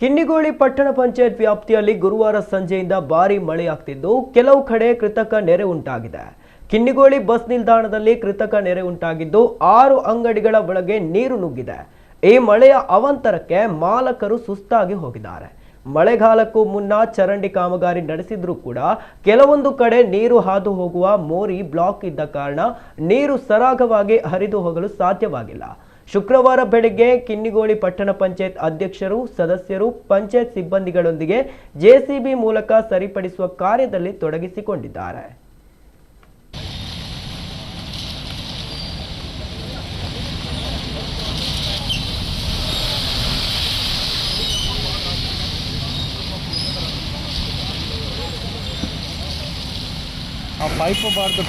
ಕಿನ್ನಿಗೋಳಿ ಪಟ್ಟಣ ಪಂಚಾಯತ್ ವ್ಯಾಪ್ತಿಯಲ್ಲಿ ಗುರುವಾರ ಸಂಜೆಯಿಂದ ಭಾರೀ ಮಳೆಯಾಗ್ತಿದ್ದು ಕೆಲವು ಕಡೆ ಕೃತಕ ನೆರೆ ಉಂಟಾಗಿದೆ. ಕಿನ್ನಿಗೋಳಿ ಬಸ್ ನಿಲ್ದಾಣದಲ್ಲಿ ಕೃತಕ ನೆರೆ ಉಂಟಾಗಿದ್ದು 6 ಅಂಗಡಿಗಳ ಒಳಗೆ ನೀರು ನುಗ್ಗಿದೆ. ಈ ಮಳೆಯ ಅವಾಂತರಕ್ಕೆ ಮಾಲಕರು ಸುಸ್ತಾಗಿ ಹೋಗಿದ್ದಾರೆ. ಮಳೆಗಾಲಕ್ಕೂ ಮುನ್ನ ಚರಂಡಿ ಕಾಮಗಾರಿ ನಡೆಸಿದ್ರೂ ಕೂಡ ಕೆಲವೊಂದು ಕಡೆ ನೀರು ಹಾದು ಹೋಗುವ ಮೋರಿ ಬ್ಲಾಕ್ ಇದ್ದ ಕಾರಣ ನೀರು ಸರಾಗವಾಗಿ ಹರಿದು ಹೋಗಲು ಸಾಧ್ಯವಾಗಿಲ್ಲ. ಶುಕ್ರವಾರ ಬೆಳಗ್ಗೆ ಕಿನ್ನಿಗೋಳಿ ಪಟ್ಟಣ ಪಂಚಾಯತ್ ಅಧ್ಯಕ್ಷರು, ಸದಸ್ಯರು, ಪಂಚಾಯತ್ ಸಿಬ್ಬಂದಿಗಳೊಂದಿಗೆ ಜೆಸಿಬಿ ಮೂಲಕ ಸರಿಪಡಿಸುವ ಕಾರ್ಯದಲ್ಲಿ ತೊಡಗಿಸಿಕೊಂಡಿದ್ದಾರೆ. ಆ ಪೈಪ್ ಬಾರ್ದು